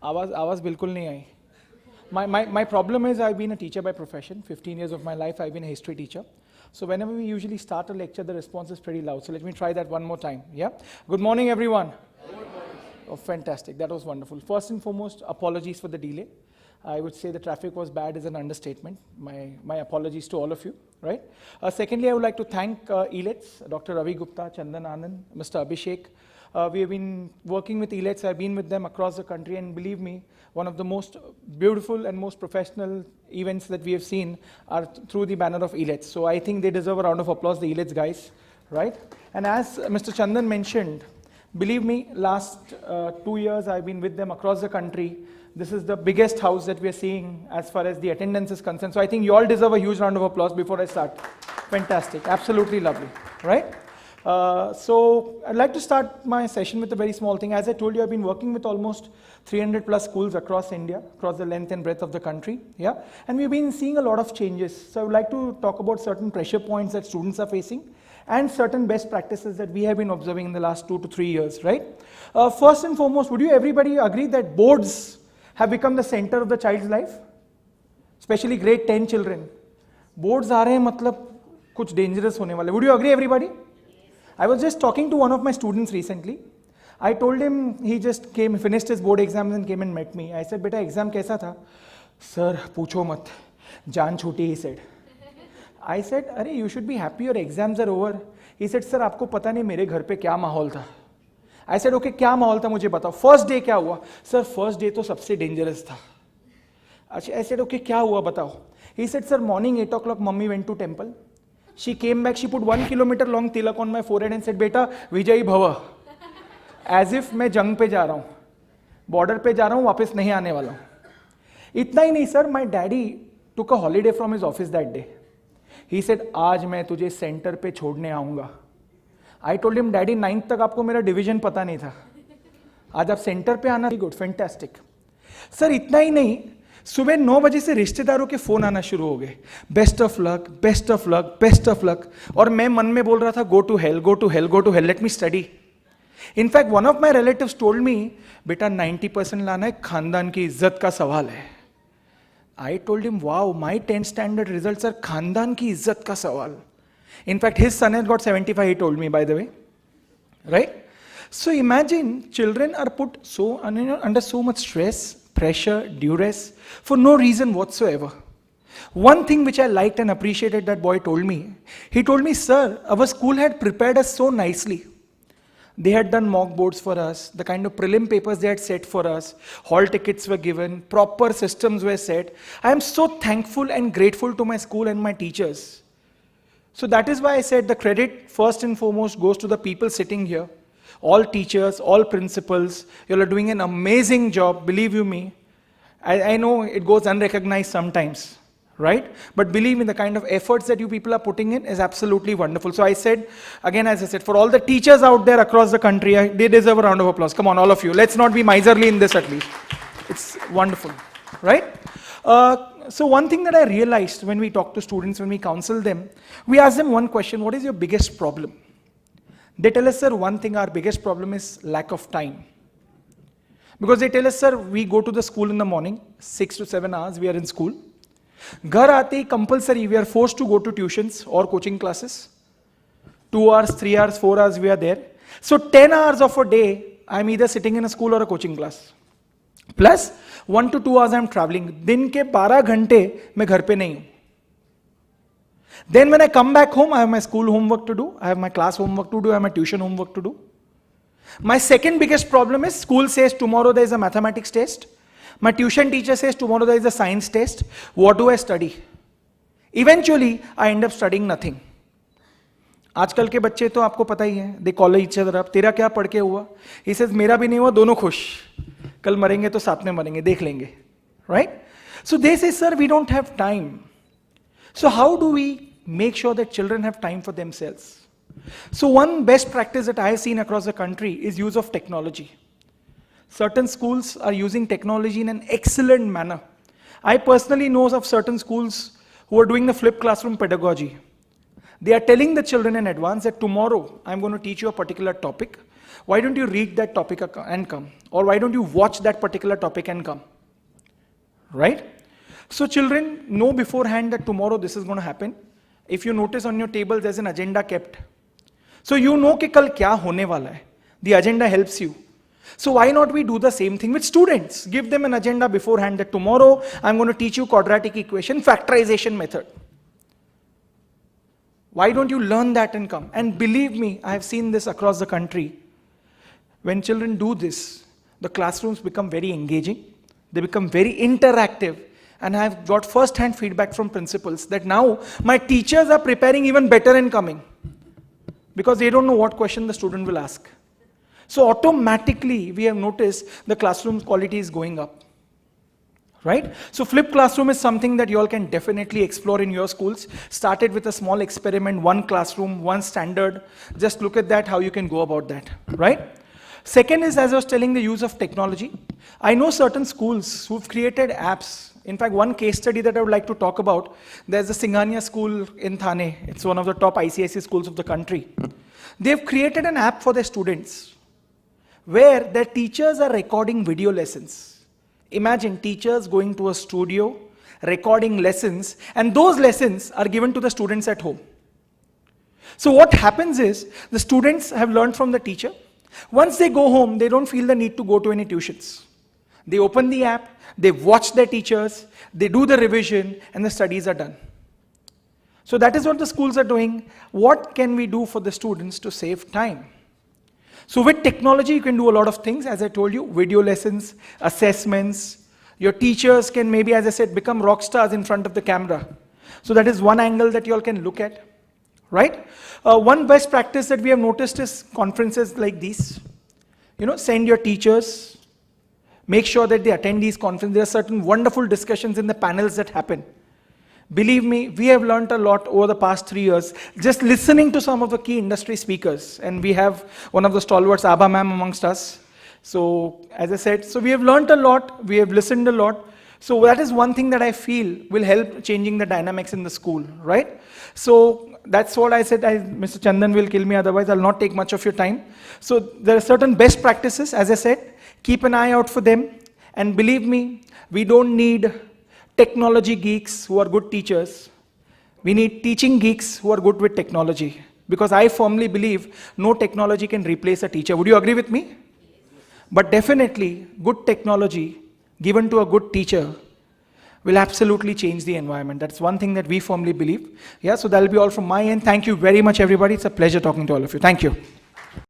आवाज बिल्कुल नहीं आई. My problem is I've been a teacher by profession. 15 years of my life I've been a history teacher. So whenever we usually start a lecture, the response is pretty loud. So let me try that one more time. Yeah. Good morning, everyone. Good morning. Oh, fantastic. That was wonderful. First and foremost, apologies for the delay. I would say the traffic was bad is an understatement. My apologies to all of you. Right. Secondly, I would like to thank ELETS, Dr. Ravi Gupta, Chandan Anand, Mr. Abhishek. We have been working with ELETS. I've been with them across the country, and believe me, one of the most beautiful and most professional events that we have seen are through the banner of ELETS. So I think they deserve a round of applause, the ELETS guys, right? And as Mr. Chandan mentioned, believe me, last 2 years I've been with them across the country. This is the biggest house that we are seeing as far as the attendance is concerned. So I think you all deserve a huge round of applause before I start. Fantastic, absolutely lovely, right? So I'd like to start my session with a very small thing. As I told you, I've been working with almost 300 plus schools across India, across the length and breadth of the country. Yeah, and we've been seeing a lot of changes. So I would like to talk about certain pressure points that students are facing and certain best practices that we have been observing in the last 2 to 3 years, right? First and foremost, would you everybody agree that boards have become the center of the child's life? Especially grade 10 children. Boards are मतलब कुछ dangerous होने वाले. Would you agree, everybody? I was just talking to one of my students recently. I told him, he just finished his board exams and came and met me. I said, beta, exam kaisa tha? Sir, pucho mat. Jaan choti, he said. I said, Are, you should be happy your exams are over. He said, sir, aapko pata nahi mere ghar pe kya mahol tha. I said, okay, kya mahol tha mujhe batao. First day kya hua? Sir, first day to sabse dangerous tha. I said, okay, kya hua batao. He said, sir, morning 8 o'clock mummy went to temple. She came back, she put 1 kilometer long tilak on my forehead and said, beta, Vijay Bhava. As if मैं जंग पे जा रहा हूँ, border पे जा रहा हूँ, वापस नहीं आने वाला हूँ. इतना ही नहीं sir, my daddy took a holiday from his office that day. He said, आज मैं तुझे सेंटर पे छोड़ने आऊँगा. I told him, daddy 9th तक आपको मेरा डिवीजन पता नहीं था. आज आप सेंटर पे आना, गुड, फैंटास्टिक. सर इतना ही नहीं, सुबह 9 बजे से रिश्तेदारों के फोन आना शुरू हो गए. Best of luck, best of luck, best of luck. और मैं मन में बोल रहा था, go to hell, go to hell, go to hell, let me study. In fact, one of my relatives told me, बेटा 90% लाना है, खानदान की इज्जत का सवाल है. I told him, wow, my 10th standard results are खानदान की इज्जत का सवाल. In fact, his son has got 75, he told me, by the way. Right? So imagine, children are put under so much stress, pressure, duress, for no reason whatsoever. One thing which I liked and appreciated that boy told me, he told me, sir, our school had prepared us so nicely. They had done mock boards for us, the kind of prelim papers they had set for us, hall tickets were given, proper systems were set. I am so thankful and grateful to my school and my teachers. So that is why I said the credit first and foremost goes to the people sitting here. All teachers, all principals, you all are doing an amazing job, believe you me. I know it goes unrecognized sometimes. Right? But believe me, the kind of efforts that you people are putting in is absolutely wonderful. So I said, again, as I said, for all the teachers out there across the country, they deserve a round of applause. Come on, all of you. Let's not be miserly in this at least. It's wonderful. Right? So one thing that I realized when we talk to students, when we counsel them, we ask them one question, what is your biggest problem? They tell us, sir, one thing, our biggest problem is lack of time. Because they tell us, sir, we go to the school in the morning, 6 to 7 hours, we are in school. घर आते ही compulsory we are forced to go to tuitions or coaching classes. 2 hours, 3 hours, 4 hours we are there. So 10 hours of a day I am either sitting in a school or a coaching class. Plus 1 to 2 hours I am traveling. दिन के 12 घंटे मैं घर पे नहीं हूँ. Then when I come back home, I have my school homework to do, I have my class homework to do, I have my tuition homework to do. My second biggest problem is school says tomorrow there is a mathematics test. My tuition teacher says tomorrow there is a science test. What do I study? Eventually, I end up studying nothing. आजकल के बच्चे तो आपको पता ही है. They call each other up. तेरा क्या पढ़ के हुआ? He says मेरा भी नहीं हुआ, दोनों खुश. कल मरेंगे तो साथ में मरेंगे, देख लेंगे. Right? So they say, sir, we don't have time. So how do we make sure that children have time for themselves? So one best practice that I have seen across the country is use of technology. Certain schools are using technology in an excellent manner. I personally know of certain schools who are doing the flipped classroom pedagogy. They are telling the children in advance that tomorrow I'm going to teach you a particular topic. Why don't you read that topic and come? Or why don't you watch that particular topic and come? Right? So children know beforehand that tomorrow this is going to happen. If you notice on your table, there's an agenda kept. So you know कि कल क्या होने वाला है. The agenda helps you. So why not we do the same thing with students? Give them an agenda beforehand that tomorrow I'm going to teach you quadratic equation factorization method. Why don't you learn that and come? And believe me, I have seen this across the country. When children do this, the classrooms become very engaging. They become very interactive. And I have got first-hand feedback from principals that now my teachers are preparing even better in coming. Because they don't know what question the student will ask. So automatically, we have noticed the classroom quality is going up. Right? So flipped classroom is something that you all can definitely explore in your schools. Started with a small experiment, one classroom, one standard. Just look at that, how you can go about that. Right? Second is, as I was telling, the use of technology. I know certain schools who've created apps. In fact, one case study that I would like to talk about, there's a Singhania school in Thane. It's one of the top ICSE schools of the country. They've created an app for their students where their teachers are recording video lessons. Imagine teachers going to a studio, recording lessons, and those lessons are given to the students at home. So what happens is, the students have learned from the teacher. Once they go home, they don't feel the need to go to any tuitions. They open the app, they watch their teachers, they do the revision, and the studies are done. So that is what the schools are doing. What can we do for the students to save time? So with technology, you can do a lot of things. As I told you, video lessons, assessments. Your teachers can maybe, as I said, become rock stars in front of the camera. So that is one angle that you all can look at. Right? One best practice that we have noticed is conferences like these. Send your teachers. Make sure that they attend these conferences. There are certain wonderful discussions in the panels that happen. Believe me, we have learned a lot over the past 3 years, just listening to some of the key industry speakers. And we have one of the stalwarts, Abha ma'am, amongst us. So, as I said, so we have learned a lot, we have listened a lot. So that is one thing that I feel will help changing the dynamics in the school, right? So that's what I said. Mr. Chandan will kill me, otherwise I'll not take much of your time. So there are certain best practices, as I said, keep an eye out for them. And believe me, we don't need technology geeks who are good teachers. We need teaching geeks who are good with technology. Because I firmly believe no technology can replace a teacher. Would you agree with me? But definitely, good technology given to a good teacher will absolutely change the environment. That's one thing that we firmly believe. Yeah, so that'll be all from my end. Thank you very much, everybody. It's a pleasure talking to all of you. Thank you.